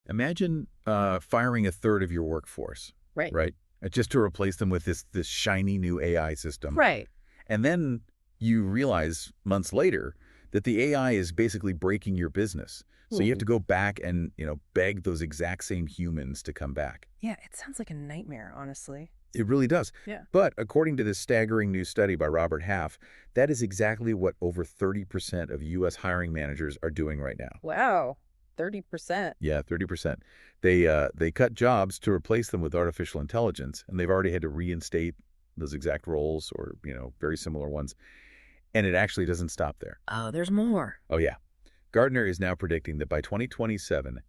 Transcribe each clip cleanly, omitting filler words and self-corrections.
Imagine firing a third of your workforce, Right. right? Just to replace them with this shiny new AI system. Right. And then you realize months later that the AI is basically breaking your business. So you have to go back and, beg those exact same humans to come back. Yeah, it sounds like a nightmare, honestly. It really does. Yeah. But according to this staggering new study by Robert Half, that is exactly what over 30% of U.S. hiring managers are doing right now. Wow. 30%. Yeah, 30%. They cut jobs to replace them with artificial intelligence, and they've already had to reinstate those exact roles or, very similar ones. And it actually doesn't stop there. Oh, there's more. Oh, yeah. Gartner is now predicting that by 2027,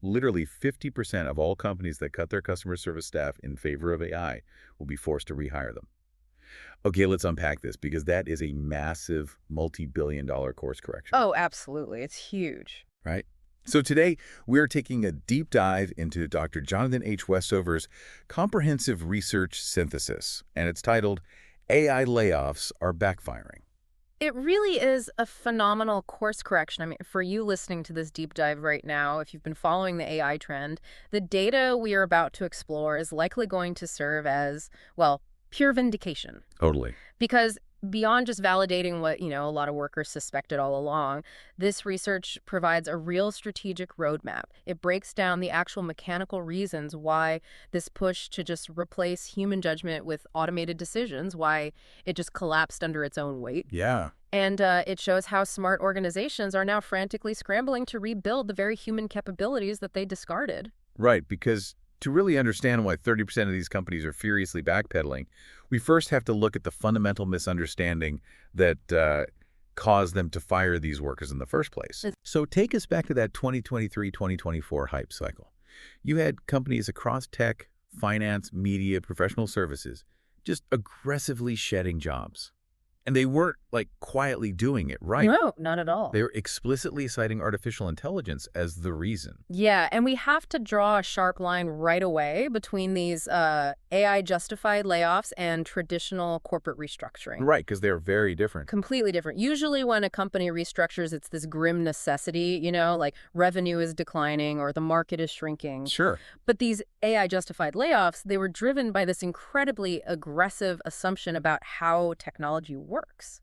literally 50% of all companies that cut their customer service staff in favor of AI will be forced to rehire them. Okay, let's unpack this because that is a massive multi-billion-dollar course correction. Oh, absolutely. It's huge. Right? So today, we're taking a deep dive into Dr. Jonathan H. Westover's comprehensive research synthesis, and it's titled, AI Layoffs Are Backfiring. It really is a phenomenal course correction. I mean, for you listening to this deep dive right now, if you've been following the AI trend, the data we are about to explore is likely going to serve as, well, pure vindication. Totally. Because beyond just validating what, a lot of workers suspected all along, this research provides a real strategic roadmap. It breaks down the actual mechanical reasons why this push to just replace human judgment with automated decisions, why it just collapsed under its own weight. Yeah. And it shows how smart organizations are now frantically scrambling to rebuild the very human capabilities that they discarded. Right, because to really understand why 30% of these companies are furiously backpedaling, we first have to look at the fundamental misunderstanding that caused them to fire these workers in the first place. So take us back to that 2023-2024 hype cycle. You had companies across tech, finance, media, professional services just aggressively shedding jobs. And they weren't, quietly doing it, right? No, not at all. They were explicitly citing artificial intelligence as the reason. Yeah, and we have to draw a sharp line right away between these AI-justified layoffs and traditional corporate restructuring. Right, because they're very different. Completely different. Usually when a company restructures, it's this grim necessity, like revenue is declining or the market is shrinking. Sure. But these AI-justified layoffs, they were driven by this incredibly aggressive assumption about how technology works.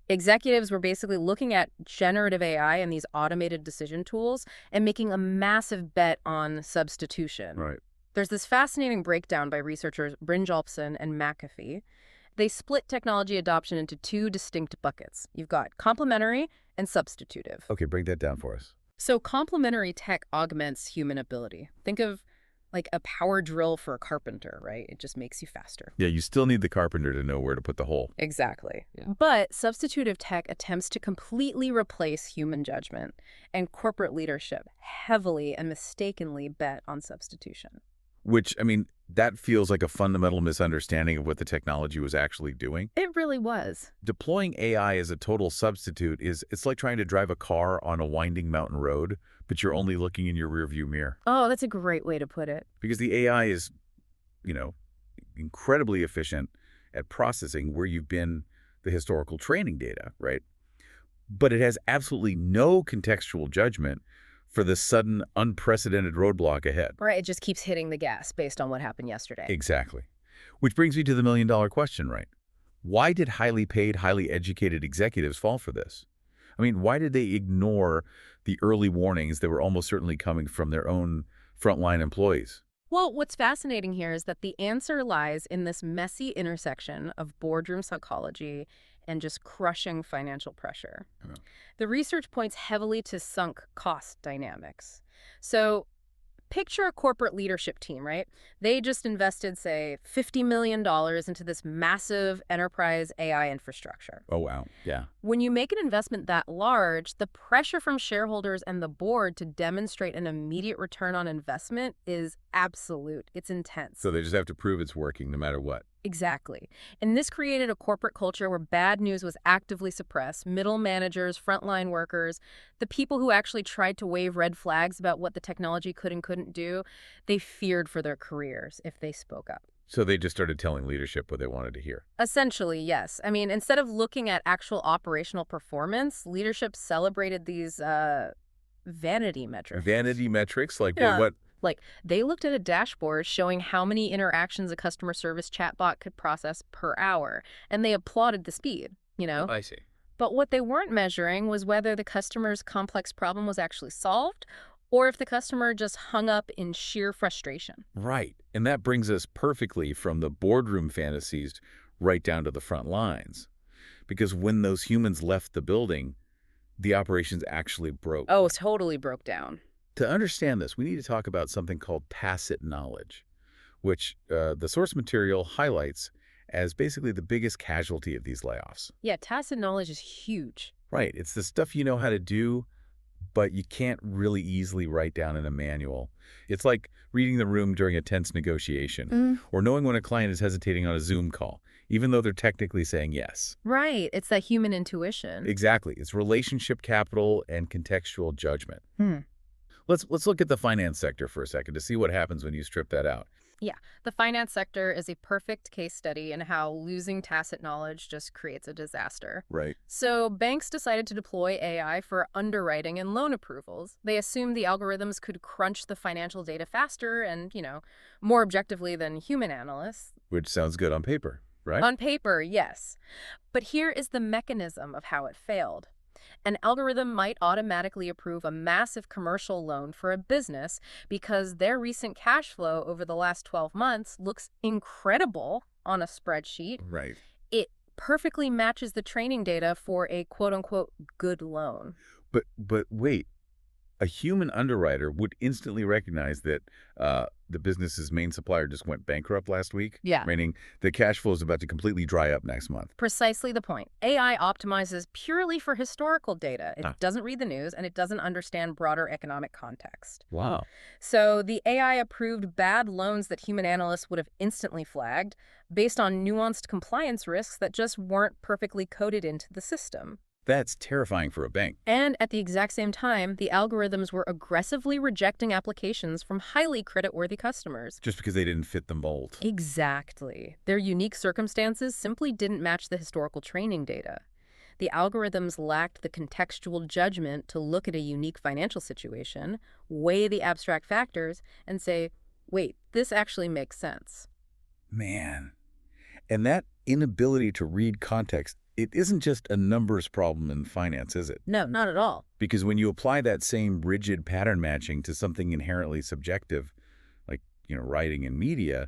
Executives were basically looking at generative AI and these automated decision tools and making a massive bet on substitution. Right. There's this fascinating breakdown by researchers Brynjolfsson and McAfee. They split technology adoption into two distinct buckets. You've got complementary and substitutive. Okay, break that down for us. So complementary tech augments human ability. Think of like a power drill for a carpenter, right? It just makes you faster. Yeah, you still need the carpenter to know where to put the hole. Exactly. Yeah. But substitutive tech attempts to completely replace human judgment, and corporate leadership heavily and mistakenly bet on substitution. Which, that feels like a fundamental misunderstanding of what the technology was actually doing. It really was. Deploying AI as a total substitute it's like trying to drive a car on a winding mountain road, but you're only looking in your rearview mirror. Oh, that's a great way to put it. Because the AI is, incredibly efficient at processing where you've been the historical training data, right? But it has absolutely no contextual judgment for the sudden, unprecedented roadblock ahead. Right, it just keeps hitting the gas based on what happened yesterday. Exactly. Which brings me to the million-dollar question, right? Why did highly paid, highly educated executives fall for this? Why did they ignore the early warnings that were almost certainly coming from their own frontline employees? Well, what's fascinating here is that the answer lies in this messy intersection of boardroom psychology and just crushing financial pressure. Yeah. The research points heavily to sunk cost dynamics. So picture a corporate leadership team, right? They just invested, say, $50 million into this massive enterprise AI infrastructure. Oh, wow. Yeah. When you make an investment that large, the pressure from shareholders and the board to demonstrate an immediate return on investment is absolute. It's intense. So they just have to prove it's working no matter what. Exactly. And this created a corporate culture where bad news was actively suppressed. Middle managers, frontline workers, the people who actually tried to wave red flags about what the technology could and couldn't do, they feared for their careers if they spoke up. So they just started telling leadership what they wanted to hear. Essentially, yes. Instead of looking at actual operational performance, leadership celebrated these vanity metrics. Vanity metrics? Like Yeah. what? Like, they looked at a dashboard showing how many interactions a customer service chatbot could process per hour, and they applauded the speed. I see. But what they weren't measuring was whether the customer's complex problem was actually solved or if the customer just hung up in sheer frustration. Right. And that brings us perfectly from the boardroom fantasies right down to the front lines. Because when those humans left the building, the operations actually broke. Oh, totally broke down. To understand this, we need to talk about something called tacit knowledge, which the source material highlights as basically the biggest casualty of these layoffs. Yeah, tacit knowledge is huge. Right. It's the stuff you know how to do, but you can't really easily write down in a manual. It's like reading the room during a tense negotiation, or knowing when a client is hesitating on a Zoom call, even though they're technically saying yes. Right. It's that human intuition. Exactly. It's relationship capital and contextual judgment. Hmm. Let's look at the finance sector for a second to see what happens when you strip that out. Yeah, the finance sector is a perfect case study in how losing tacit knowledge just creates a disaster. Right. So banks decided to deploy AI for underwriting and loan approvals. They assumed the algorithms could crunch the financial data faster and more objectively than human analysts. Which sounds good on paper, right? On paper, yes. But here is the mechanism of how it failed. An algorithm might automatically approve a massive commercial loan for a business because their recent cash flow over the last 12 months looks incredible on a spreadsheet. Right. It perfectly matches the training data for a quote-unquote good loan. But wait, a human underwriter would instantly recognize that the business's main supplier just went bankrupt last week. Yeah. Meaning the cash flow is about to completely dry up next month. Precisely the point. AI optimizes purely for historical data. It doesn't read the news, and it doesn't understand broader economic context. Wow. So the AI approved bad loans that human analysts would have instantly flagged based on nuanced compliance risks that just weren't perfectly coded into the system. That's terrifying for a bank. And at the exact same time, the algorithms were aggressively rejecting applications from highly creditworthy customers. Just because they didn't fit the mold. Exactly. Their unique circumstances simply didn't match the historical training data. The algorithms lacked the contextual judgment to look at a unique financial situation, weigh the abstract factors, and say, wait, this actually makes sense. Man. And that inability to read context, it isn't just a numbers problem in finance, is it? No, not at all. Because when you apply that same rigid pattern matching to something inherently subjective, like, writing and media,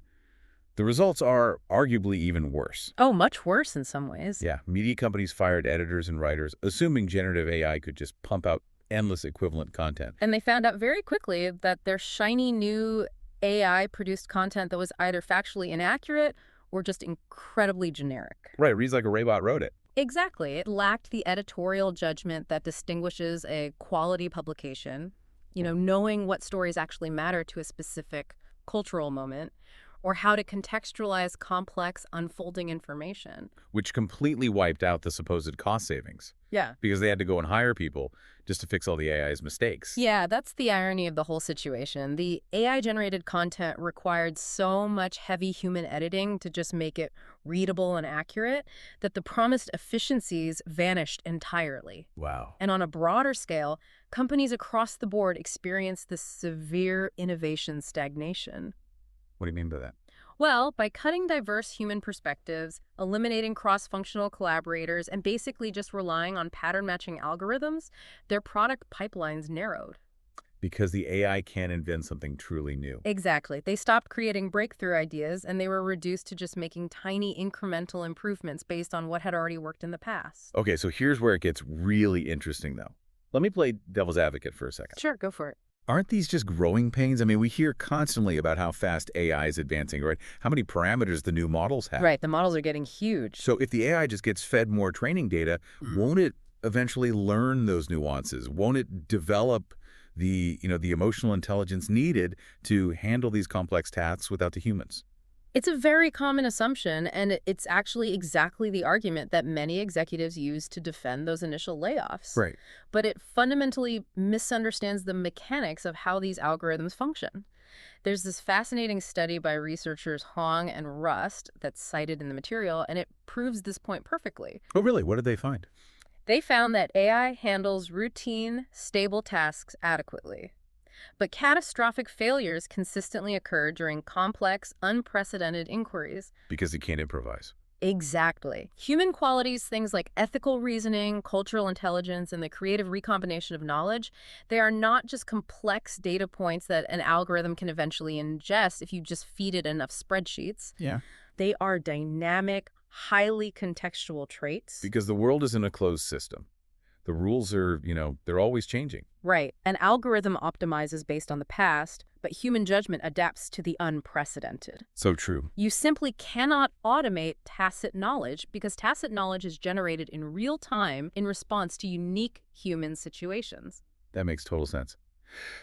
the results are arguably even worse. Oh, much worse in some ways. Yeah, media companies fired editors and writers, assuming generative AI could just pump out endless equivalent content. And they found out very quickly that their shiny new AI-produced content that was either factually inaccurate or just incredibly generic. Right, reads like a robot wrote it. Exactly. It lacked the editorial judgment that distinguishes a quality publication, knowing what stories actually matter to a specific cultural moment, or how to contextualize complex, unfolding information. Which completely wiped out the supposed cost savings. Yeah. Because they had to go and hire people just to fix all the AI's mistakes. Yeah, that's the irony of the whole situation. The AI-generated content required so much heavy human editing to just make it readable and accurate that the promised efficiencies vanished entirely. Wow. And on a broader scale, companies across the board experienced this severe innovation stagnation. What do you mean by that? Well, by cutting diverse human perspectives, eliminating cross-functional collaborators, and basically just relying on pattern-matching algorithms, their product pipelines narrowed. Because the AI can't invent something truly new. Exactly. They stopped creating breakthrough ideas, and they were reduced to just making tiny incremental improvements based on what had already worked in the past. Okay, so here's where it gets really interesting, though. Let me play devil's advocate for a second. Sure, go for it. Aren't these just growing pains? I mean, we hear constantly about how fast AI is advancing, right? How many parameters the new models have. Right, the models are getting huge. So if the AI just gets fed more training data, won't it eventually learn those nuances? Won't it develop the emotional intelligence needed to handle these complex tasks without the humans? It's a very common assumption, and it's actually exactly the argument that many executives use to defend those initial layoffs. Right. But it fundamentally misunderstands the mechanics of how these algorithms function. There's this fascinating study by researchers Hong and Rust that's cited in the material, and it proves this point perfectly. Oh, really? What did they find? They found that AI handles routine, stable tasks adequately. But catastrophic failures consistently occur during complex, unprecedented inquiries. Because it can't improvise. Exactly. Human qualities, things like ethical reasoning, cultural intelligence, and the creative recombination of knowledge, they are not just complex data points that an algorithm can eventually ingest if you just feed it enough spreadsheets. Yeah. They are dynamic, highly contextual traits. Because the world isn't a closed system. The rules are, they're always changing. Right. An algorithm optimizes based on the past, but human judgment adapts to the unprecedented. So true. You simply cannot automate tacit knowledge because tacit knowledge is generated in real time in response to unique human situations. That makes total sense.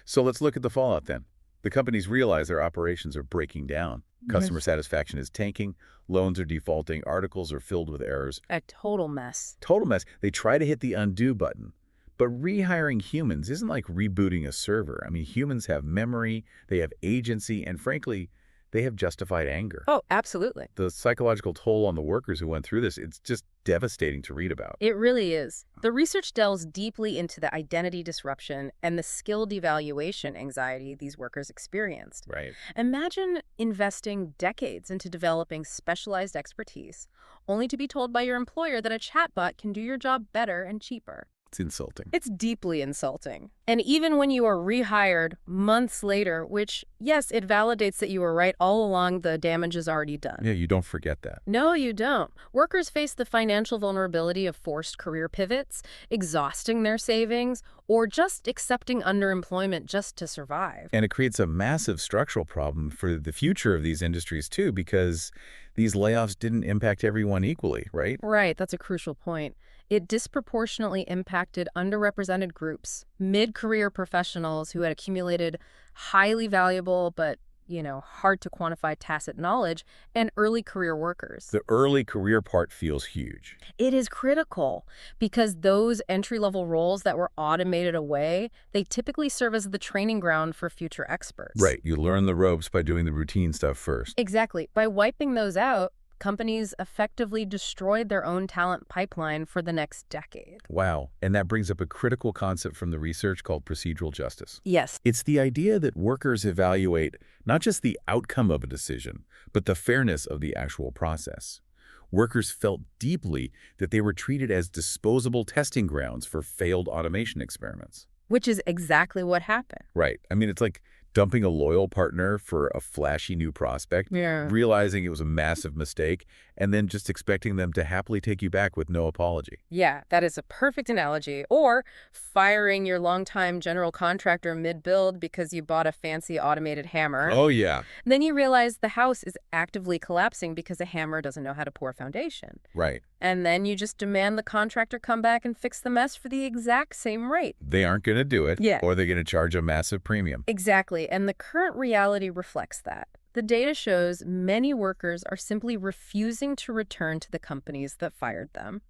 So let's look at the fallout then. The companies realize their operations are breaking down. Customer satisfaction is tanking, loans are defaulting, articles are filled with errors. A total mess. Total mess. They try to hit the undo button. But rehiring humans isn't like rebooting a server. I mean, humans have memory, they have agency, and frankly, they have justified anger. Oh, absolutely. The psychological toll on the workers who went through this, it's just devastating to read about. It really is. The research delves deeply into the identity disruption and the skill devaluation anxiety these workers experienced. Right. Imagine investing decades into developing specialized expertise, only to be told by your employer that a chatbot can do your job better and cheaper. It's insulting. It's deeply insulting. And even when you are rehired months later, which, yes, it validates that you were right all along, the damage is already done. Yeah, you don't forget that. No, you don't. Workers face the financial vulnerability of forced career pivots, exhausting their savings, or just accepting underemployment just to survive. And it creates a massive structural problem for the future of these industries, too, because these layoffs didn't impact everyone equally, right? Right, that's a crucial point. It disproportionately impacted underrepresented groups, mid-career professionals who had accumulated highly valuable but, hard to quantify tacit knowledge, and early career workers. The early career part feels huge. It is critical because those entry-level roles that were automated away, they typically serve as the training ground for future experts. Right. You learn the ropes by doing the routine stuff first. Exactly. By wiping those out, companies effectively destroyed their own talent pipeline for the next decade. Wow. And that brings up a critical concept from the research called procedural justice. Yes. It's the idea that workers evaluate not just the outcome of a decision, but the fairness of the actual process. Workers felt deeply that they were treated as disposable testing grounds for failed automation experiments. Which is exactly what happened. Right. I mean, it's like dumping a loyal partner for a flashy new prospect, realizing it was a massive mistake, and then just expecting them to happily take you back with no apology. Yeah, that is a perfect analogy. Or firing your longtime general contractor mid-build because you bought a fancy automated hammer. Oh, yeah. Then you realize the house is actively collapsing because a hammer doesn't know how to pour foundation. Right. And then you just demand the contractor come back and fix the mess for the exact same rate. They aren't going to do it, Yeah. or they're going to charge a massive premium. Exactly, and the current reality reflects that. The data shows many workers are simply refusing to return to the companies that fired them.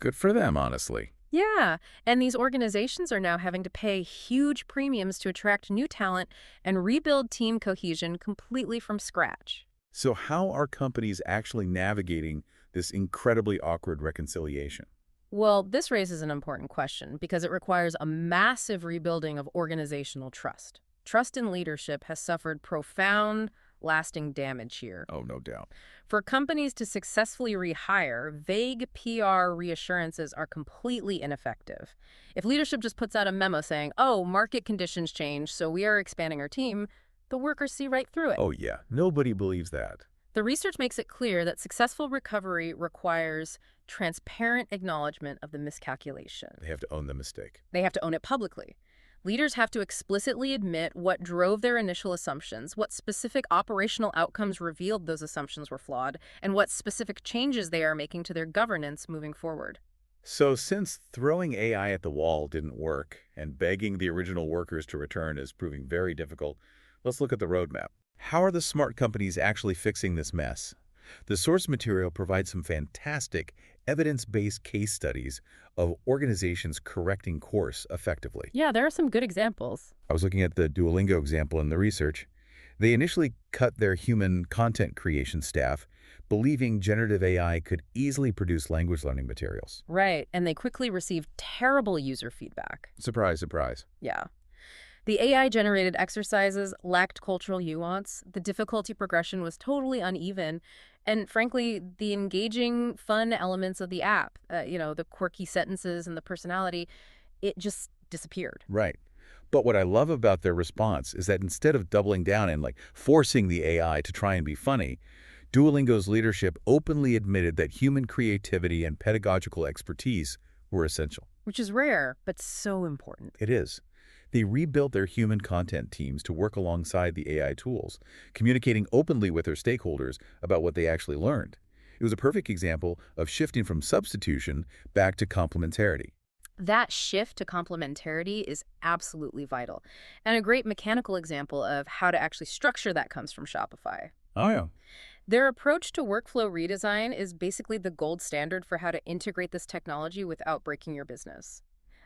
Good for them, honestly. Yeah, and these organizations are now having to pay huge premiums to attract new talent and rebuild team cohesion completely from scratch. So how are companies actually navigating this incredibly awkward reconciliation? Well, this raises an important question because it requires a massive rebuilding of organizational trust. Trust in leadership has suffered profound, lasting damage here. Oh, no doubt. For companies to successfully rehire, vague PR reassurances are completely ineffective. If leadership just puts out a memo saying, oh, market conditions change, so we are expanding our team, the workers see right through it. Oh, yeah. Nobody believes that. The research makes it clear that successful recovery requires transparent acknowledgement of the miscalculation. They have to own the mistake. They have to own it publicly. Leaders have to explicitly admit what drove their initial assumptions, what specific operational outcomes revealed those assumptions were flawed, and what specific changes they are making to their governance moving forward. So since throwing AI at the wall didn't work and begging the original workers to return is proving very difficult, let's look at the roadmap. How are the smart companies actually fixing this mess? The source material provides some fantastic evidence-based case studies of organizations correcting course effectively. Yeah, there are some good examples. I was looking at the Duolingo example in the research. They initially cut their human content creation staff, believing generative AI could easily produce language learning materials. Right, and they quickly received terrible user feedback. Surprise, surprise. Yeah. The AI-generated exercises lacked cultural nuance, the difficulty progression was totally uneven, and frankly, the engaging, fun elements of the app, the quirky sentences and the personality, it just disappeared. Right. But what I love about their response is that instead of doubling down and forcing the AI to try and be funny, Duolingo's leadership openly admitted that human creativity and pedagogical expertise were essential. Which is rare, but so important. It is. They rebuilt their human content teams to work alongside the AI tools, communicating openly with their stakeholders about what they actually learned. It was a perfect example of shifting from substitution back to complementarity. That shift to complementarity is absolutely vital, and a great mechanical example of how to actually structure that comes from Shopify. Oh, yeah. Their approach to workflow redesign is basically the gold standard for how to integrate this technology without breaking your business.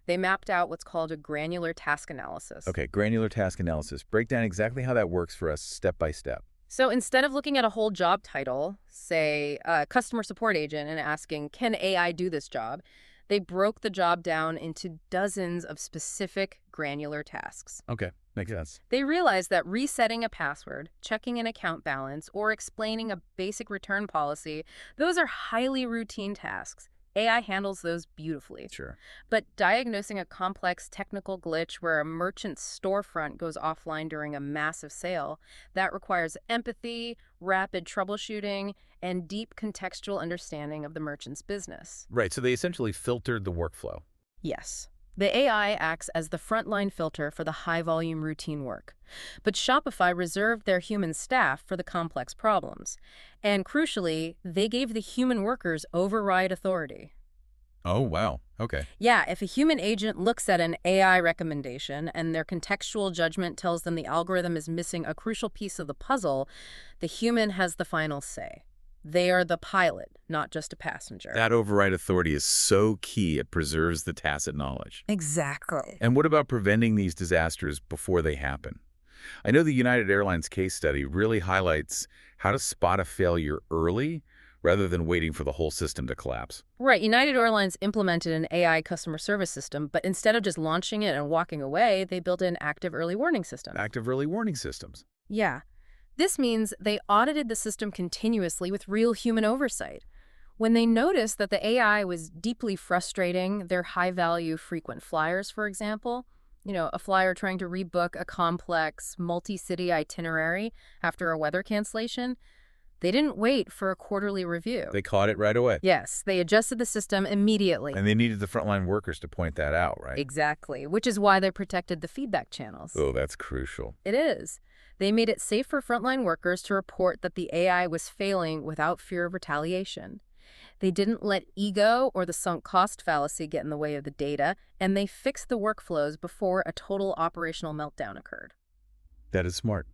They mapped out what's called a granular task analysis. Okay, granular task analysis. Break down exactly how that works for us step by step. So instead of looking at a whole job title, say a customer support agent, and asking, can AI do this job? They broke the job down into dozens of specific granular tasks. Okay, makes sense. They realized that resetting a password, checking an account balance, or explaining a basic return policy, those are highly routine tasks. AI handles those beautifully. Sure. But diagnosing a complex technical glitch where a merchant's storefront goes offline during a massive sale, that requires empathy, rapid troubleshooting, and deep contextual understanding of the merchant's business. Right, so they essentially filtered the workflow. Yes. The AI acts as the frontline filter for the high-volume routine work. But Shopify reserved their human staff for the complex problems. And crucially, they gave the human workers override authority. Oh, wow. Okay. Yeah, if a human agent looks at an AI recommendation and their contextual judgment tells them the algorithm is missing a crucial piece of the puzzle, the human has the final say. They are the pilot, not just a passenger. That override authority is so key, it preserves the tacit knowledge. Exactly. And what about preventing these disasters before they happen? I know the United Airlines case study really highlights how to spot a failure early rather than waiting for the whole system to collapse. Right. United Airlines implemented an AI customer service system, but instead of just launching it and walking away, they built an active early warning system. Active early warning systems. Yeah. This means they audited the system continuously with real human oversight. When they noticed that the AI was deeply frustrating their high-value frequent flyers, for example, a flyer trying to rebook a complex multi-city itinerary after a weather cancellation, they didn't wait for a quarterly review. They caught it right away. Yes, they adjusted the system immediately. And they needed the frontline workers to point that out, right? Exactly, which is why they protected the feedback channels. Oh, that's crucial. It is. They made it safe for frontline workers to report that the AI was failing without fear of retaliation. They didn't let ego or the sunk cost fallacy get in the way of the data, and they fixed the workflows before a total operational meltdown occurred. That is smart.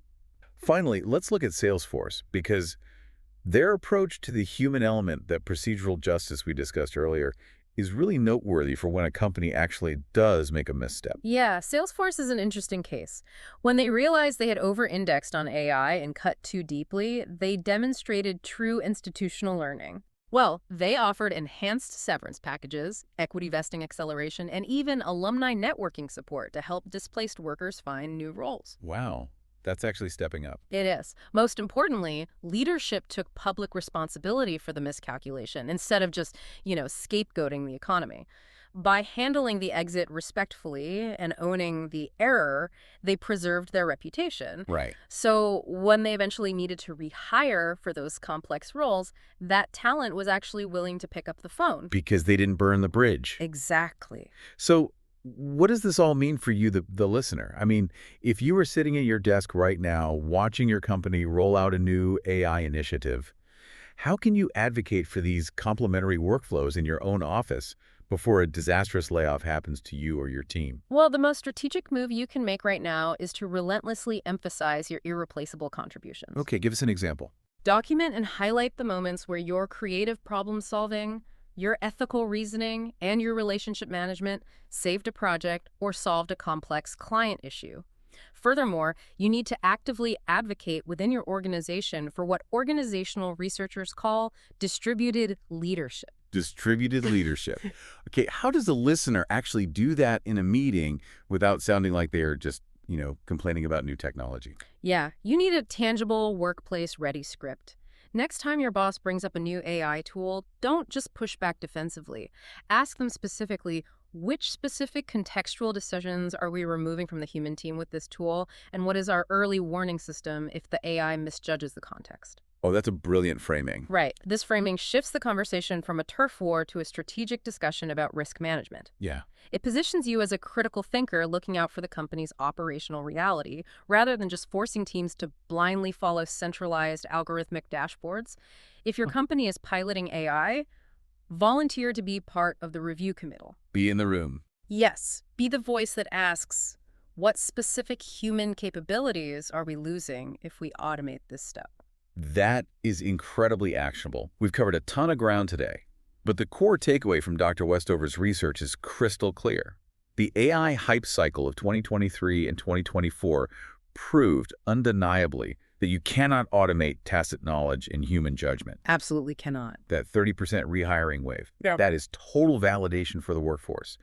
Finally, let's look at Salesforce, because their approach to the human element, that procedural justice we discussed earlier, is really noteworthy for when a company actually does make a misstep. Yeah, Salesforce is an interesting case. When they realized they had over-indexed on AI and cut too deeply, they demonstrated true institutional learning. Well, they offered enhanced severance packages, equity vesting acceleration, and even alumni networking support to help displaced workers find new roles. Wow. That's actually stepping up. It is. Most importantly, leadership took public responsibility for the miscalculation instead of just, scapegoating the economy. By handling the exit respectfully and owning the error, they preserved their reputation. Right. So when they eventually needed to rehire for those complex roles, that talent was actually willing to pick up the phone. Because they didn't burn the bridge. Exactly. So what does this all mean for you, the listener? I mean, if you were sitting at your desk right now watching your company roll out a new AI initiative, how can you advocate for these complementary workflows in your own office before a disastrous layoff happens to you or your team? Well, the most strategic move you can make right now is to relentlessly emphasize your irreplaceable contributions. Okay, give us an example. Document and highlight the moments where your creative problem solving, your ethical reasoning, and your relationship management saved a project or solved a complex client issue. Furthermore, you need to actively advocate within your organization for what organizational researchers call distributed leadership. Distributed leadership. Okay, how does a listener actually do that in a meeting without sounding like they are just, complaining about new technology? Yeah, you need a tangible workplace-ready script. Next time your boss brings up a new AI tool, don't just push back defensively. Ask them specifically, which specific contextual decisions are we removing from the human team with this tool, and what is our early warning system if the AI misjudges the context? Oh, that's a brilliant framing. Right. This framing shifts the conversation from a turf war to a strategic discussion about risk management. Yeah. It positions you as a critical thinker looking out for the company's operational reality, rather than just forcing teams to blindly follow centralized algorithmic dashboards. If your company is piloting AI, volunteer to be part of the review committee. Be in the room. Yes, be the voice that asks, what specific human capabilities are we losing if we automate this step? That is incredibly actionable. We've covered a ton of ground today, but the core takeaway from Dr. Westover's research is crystal clear. The AI hype cycle of 2023 and 2024 proved undeniably that you cannot automate tacit knowledge and human judgment. Absolutely cannot. That 30% rehiring wave, Yeah. that is total validation for the workforce.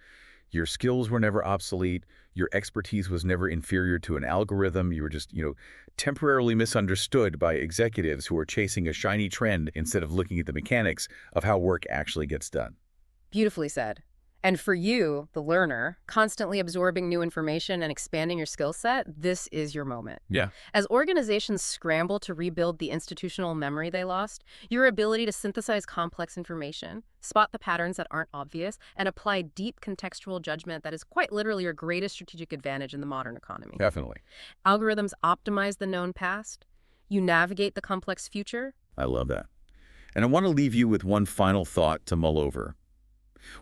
Your skills were never obsolete. Your expertise was never inferior to an algorithm. You were just, temporarily misunderstood by executives who are chasing a shiny trend instead of looking at the mechanics of how work actually gets done. Beautifully said. And for you, the learner, constantly absorbing new information and expanding your skill set, this is your moment. Yeah. As organizations scramble to rebuild the institutional memory they lost, your ability to synthesize complex information, spot the patterns that aren't obvious, and apply deep contextual judgment that is quite literally your greatest strategic advantage in the modern economy. Definitely. Algorithms optimize the known past. You navigate the complex future. I love that. And I want to leave you with one final thought to mull over.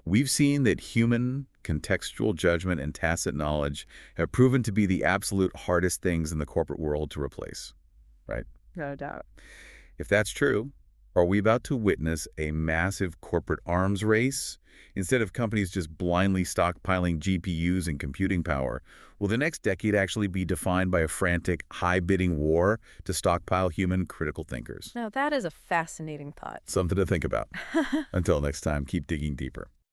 We've seen that human, contextual judgment and tacit knowledge have proven to be the absolute hardest things in the corporate world to replace, right? No doubt. If that's true, are we about to witness a massive corporate arms race? Instead of companies just blindly stockpiling GPUs and computing power, will the next decade actually be defined by a frantic, high-bidding war to stockpile human critical thinkers? Now, that is a fascinating thought. Something to think about. Until next time, keep digging deeper.